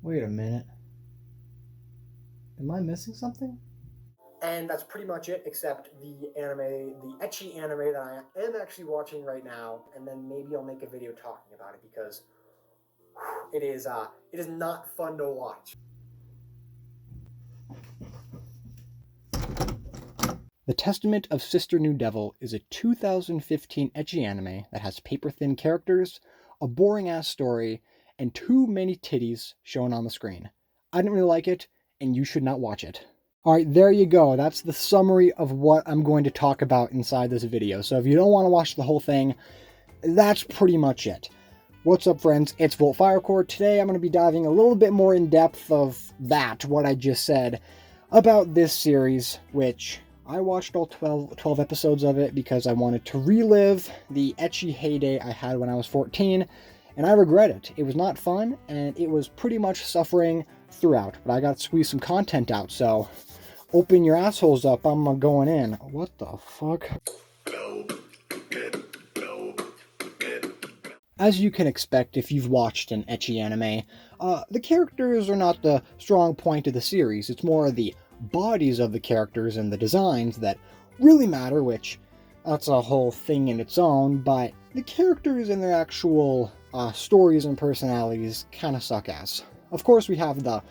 Wait a minute. Am I missing something? And that's pretty much it, except the anime, the ecchi anime that I am actually watching right now, and then maybe I'll make a video talking about it because it is not fun to watch. The Testament of Sister New Devil is a 2015 ecchi anime that has paper-thin characters, a boring-ass story, and too many titties shown on the screen. I didn't really like it, and you should not watch it. Alright, there you go. That's the summary of what I'm going to talk about inside this video. So if you don't want to watch the whole thing, that's pretty much it. What's up, friends? It's Volt Firecore. Today I'm going to be diving a little bit more in depth of what I just said, about this series, which I watched all 12 episodes of it because I wanted to relive the ecchi heyday I had when I was 14, and I regret it. It was not fun, and it was pretty much suffering throughout, but I got to squeeze some content out, so open your assholes up, I'm going in. What the fuck? As you can expect if you've watched an ecchi anime, the characters are not the strong point of the series. It's more the bodies of the characters and the designs that really matter, which that's a whole thing in its own, but the characters and their actual stories and personalities kind of suck ass. Of course, we have the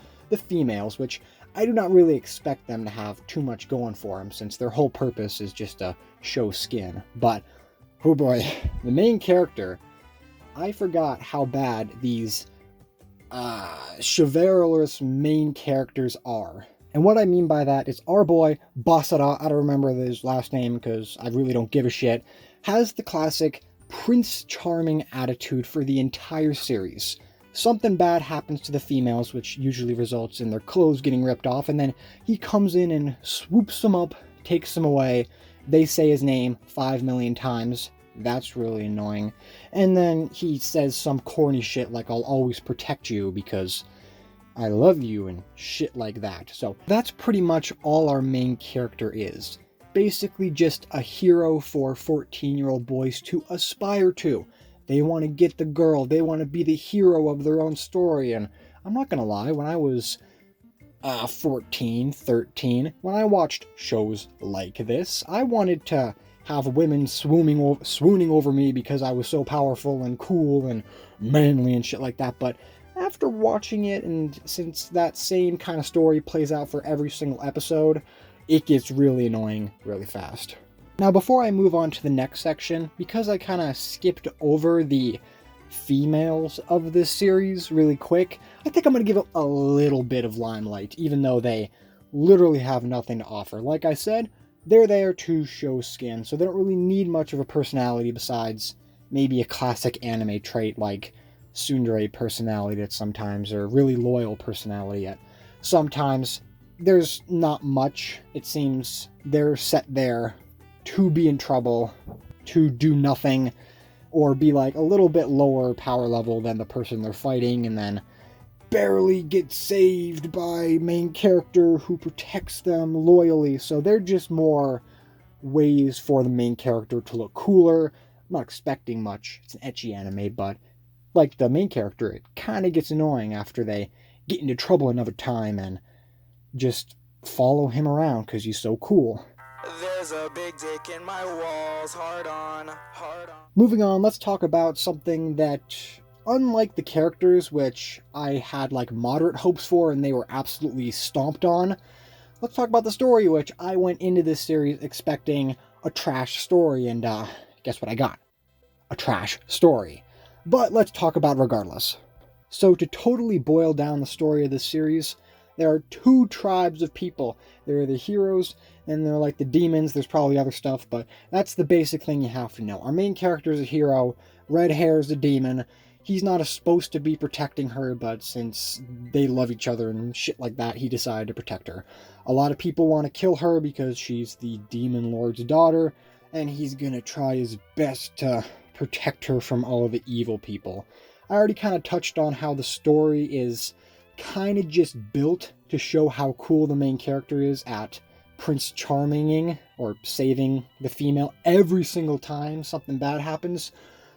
females, which I do not really expect them to have too much going for them, since their whole purpose is just to show skin. But, oh boy, the main character, I forgot how bad these chivalrous main characters are. And what I mean by that is our boy, Basara, I don't remember his last name because I really don't give a shit, has the classic Prince Charming attitude for the entire series. Something bad happens to the females, which usually results in their clothes getting ripped off, and then he comes in and swoops them up, takes them away. They say his name 5 million times. That's really annoying. And then he says some corny shit like, I'll always protect you because I love you and shit like that. So that's pretty much all our main character is. Basically just a hero for 14-year-old boys to aspire to. They want to get the girl, they want to be the hero of their own story, and I'm not gonna lie, when I was 14, 13, when I watched shows like this, I wanted to have women swooning over me because I was so powerful and cool and manly and shit like that, but after watching it, and since that same kind of story plays out for every single episode, it gets really annoying really fast. Now, before I move on to the next section, because I kind of skipped over the females of this series really quick, I think I'm going to give it a little bit of limelight, even though they literally have nothing to offer. Like I said, they're there to show skin, so they don't really need much of a personality besides maybe a classic anime trait like tsundere personality at sometimes, or really loyal personality at sometimes. There's not much. It seems they're set there to be in trouble, to do nothing, or be like a little bit lower power level than the person they're fighting, and then barely get saved by main character who protects them loyally. So they're just more ways for the main character to look cooler. I'm not expecting much. It's an ecchi anime, but like the main character, it kind of gets annoying after they get into trouble another time and just follow him around because he's so cool. There's a big dick in my walls, hard on. Moving on, let's talk about something that, unlike the characters, which I had like moderate hopes for and they were absolutely stomped on, let's talk about the story, which I went into this series expecting a trash story, and guess what I got? A trash story. But let's talk about it regardless. So to totally boil down the story of this series, there are two tribes of people. There are the heroes, and they're like the demons. There's probably other stuff, but that's the basic thing you have to know. Our main character is a hero. Red hair is a demon. He's not supposed to be protecting her, but since they love each other and shit like that, he decided to protect her. A lot of people want to kill her because she's the demon lord's daughter, and he's gonna try his best to protect her from all of the evil people. I already kind of touched on how the story is kind of just built to show how cool the main character is at Prince Charming, or saving the female every single time something bad happens.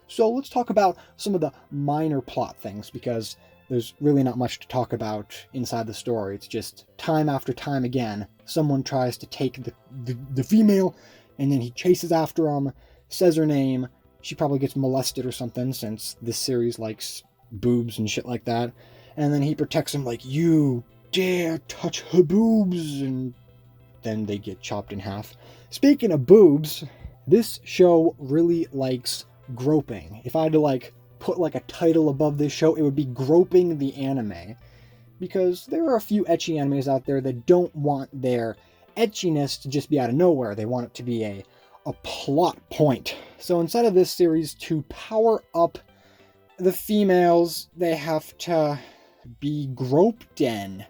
So let's talk about some of the minor plot things, because there's really not much to talk about inside the story. It's just time after time again, someone tries to take the female, and then he chases after them, says her name. She probably gets molested or something, since this series likes boobs and shit like that. And then he protects him like, you dare touch her boobs, and then they get chopped in half. Speaking of boobs, this show really likes groping. If I had to like put like a title above this show, it would be Groping the Anime. Because there are a few ecchi animes out there that don't want their etchiness to just be out of nowhere. They want it to be a plot point. So inside of this series, to power up the females, they have to be groped in,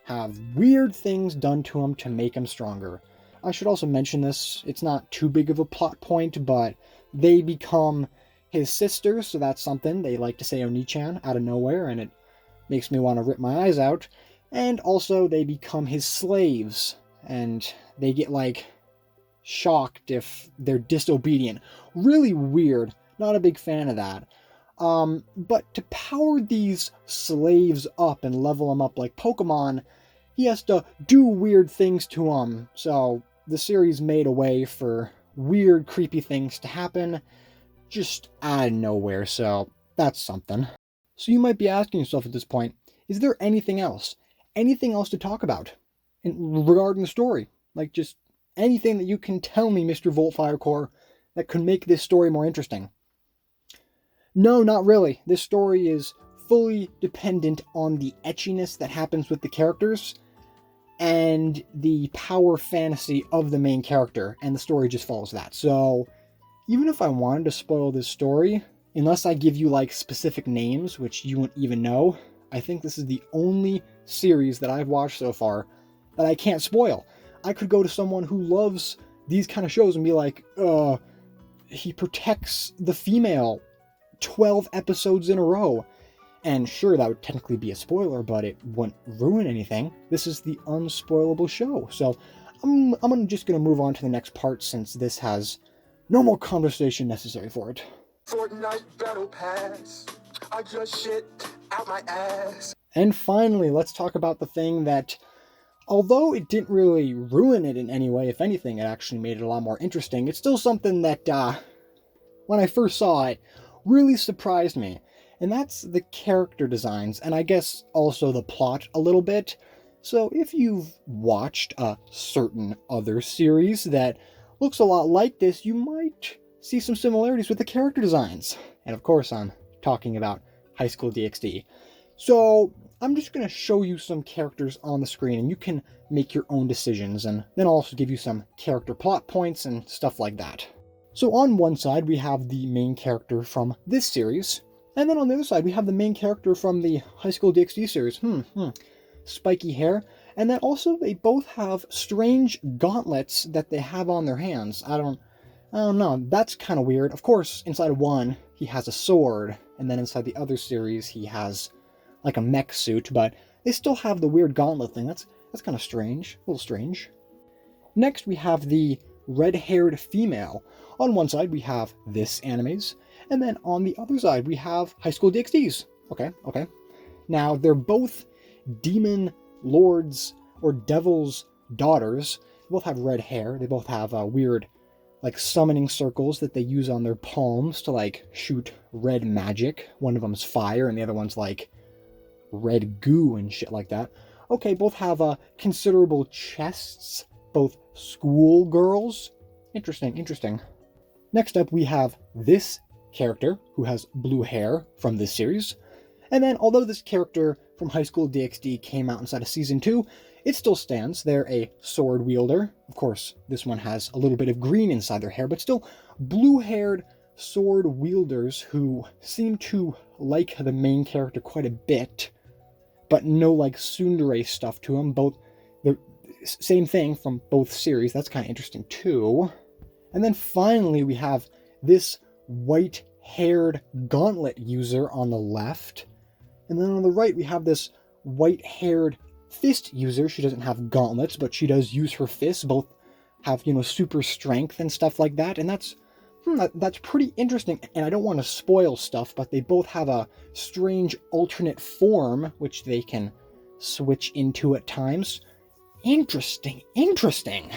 have weird things done to them to make them stronger. I should also mention this, it's not too big of a plot point, but they become his sisters, so that's something. They like to say Oni-chan out of nowhere, and it makes me want to rip my eyes out. And also, they become his slaves, and they get, like, shocked if they're disobedient. Really weird. Not a big fan of that. But to power these slaves up and level them up like Pokemon, he has to do weird things to them. So the series made a way for weird, creepy things to happen just out of nowhere, so that's something. So you might be asking yourself at this point, is there anything else? Anything else to talk about regarding the story? Like just anything that you can tell me, Mr. Volt Firecore, that could make this story more interesting? No, not really. This story is fully dependent on the etchiness that happens with the characters and the power fantasy of the main character, and the story just follows that. So even if I wanted to spoil this story, unless I give you like specific names, which you won't even know, I think this is the only series that I've watched so far that I can't spoil. I could go to someone who loves these kind of shows and be like, he protects the female 12 episodes in a row. And sure, that would technically be a spoiler, but it wouldn't ruin anything. This is the unspoilable show. So I'm just going to move on to the next part, since this has no more conversation necessary for it. Fortnite Battle Pass. I just shit out my ass. And finally, let's talk about the thing that, although it didn't really ruin it in any way, if anything, it actually made it a lot more interesting. It's still something that, when I first saw it, really surprised me. And that's the character designs, and I guess also the plot a little bit. So if you've watched a certain other series that looks a lot like this, you might see some similarities with the character designs. And of course, I'm talking about High School DxD. So I'm just going to show you some characters on the screen, and you can make your own decisions, and then I'll also give you some character plot points and stuff like that. So on one side, we have the main character from this series, and then on the other side, we have the main character from the High School DxD series. Spiky hair. And then also, they both have strange gauntlets that they have on their hands. I don't know. That's kind of weird. Of course, inside of one, he has a sword. And then inside the other series, he has like a mech suit. But they still have the weird gauntlet thing. That's kind of strange. A little strange. Next, we have the red-haired female. On one side, we have this animes. And then on the other side, we have High School DxDs. Okay. Now, they're both demon lords or devil's daughters. They both have red hair. They both have weird, like, summoning circles that they use on their palms to, like, shoot red magic. One of them's fire, and the other one's, like, red goo and shit like that. Okay, both have considerable chests. Both school girls. Interesting. Next up, we have this character who has blue hair from this series. And then, although this character from High School DxD came out inside of Season 2, it still stands. They're a sword wielder. Of course, this one has a little bit of green inside their hair, but still blue-haired sword wielders who seem to like the main character quite a bit, but no, like, tsundere stuff to them. Both, the same thing from both series. That's kind of interesting, too. And then finally, we have this white-haired gauntlet user on the left. And then on the right, we have this white-haired fist user. She doesn't have gauntlets, but she does use her fists. Both have, super strength and stuff like that. And that's that's pretty interesting. And I don't want to spoil stuff, but they both have a strange alternate form, which they can switch into at times. Interesting, interesting.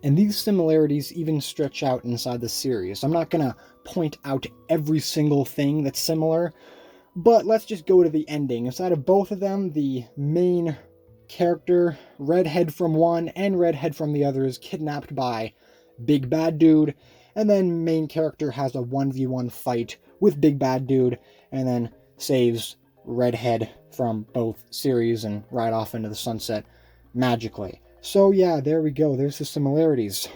And these similarities even stretch out inside the series. I'm not going to point out every single thing that's similar, but let's just go to the ending. Inside of both of them, the main character, Redhead from one and Redhead from the other, is kidnapped by Big Bad Dude, and then main character has a 1v1 fight with Big Bad Dude, and then saves Redhead from both series and ride off into the sunset magically. So yeah, there we go. There's the similarities.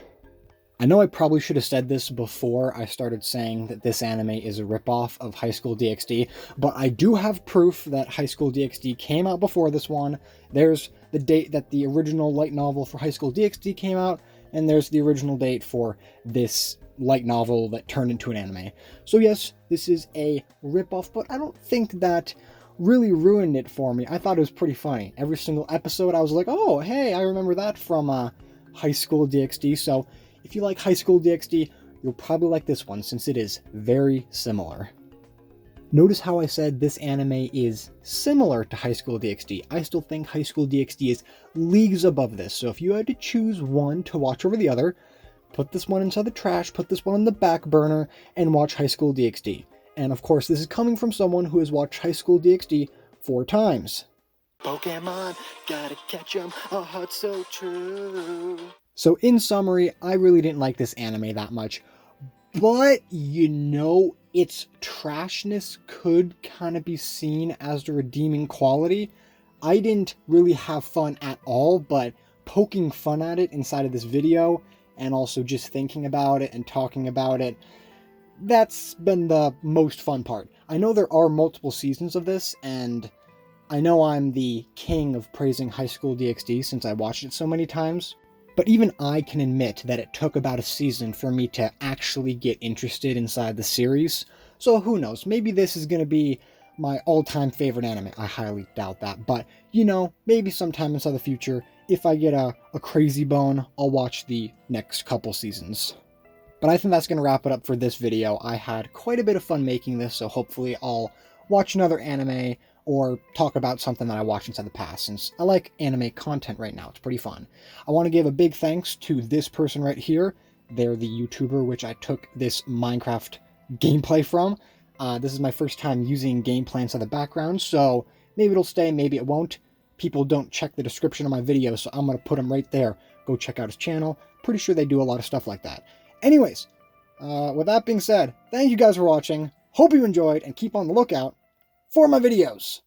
I know I probably should have said this before I started saying that this anime is a ripoff of High School DxD, but I do have proof that High School DxD came out before this one. There's the date that the original light novel for High School DxD came out, and there's the original date for this light novel that turned into an anime. So yes, this is a ripoff, but I don't think that really ruined it for me. I thought it was pretty funny. Every single episode I was like, oh, hey, I remember that from High School DxD. So if you like High School DxD, you'll probably like this one since it is very similar. Notice how I said this anime is similar to High School DxD. I still think High School DxD is leagues above this. So if you had to choose one to watch over the other, put this one inside the trash, put this one on the back burner, and watch High School DxD. And of course, this is coming from someone who has watched High School DxD 4 times. Pokemon, gotta catch 'em, a heart so true. So in summary, I really didn't like this anime that much. But, you know, its trashness could kind of be seen as the redeeming quality. I didn't really have fun at all, but poking fun at it inside of this video, and also just thinking about it and talking about it, that's been the most fun part. I know there are multiple seasons of this, and I know I'm the king of praising High School DxD since I watched it so many times, but even I can admit that it took about a season for me to actually get interested inside the series. So who knows, maybe this is going to be my all-time favorite anime. I highly doubt that, but you know, maybe sometime inside the future, if I get a crazy bone, I'll watch the next couple seasons. But I think that's going to wrap it up for this video. I had quite a bit of fun making this, so hopefully I'll watch another anime or talk about something that I watched inside the past, since I like anime content right now. It's pretty fun. I want to give a big thanks to this person right here. They're the YouTuber which I took this Minecraft gameplay from. This is my first time using gameplay inside the background, so maybe it'll stay, maybe it won't. People don't check the description of my videos, so I'm going to put them right there. Go check out his channel. Pretty sure they do a lot of stuff like that. Anyways, with that being said, thank you guys for watching. Hope you enjoyed, and keep on the lookout for my videos.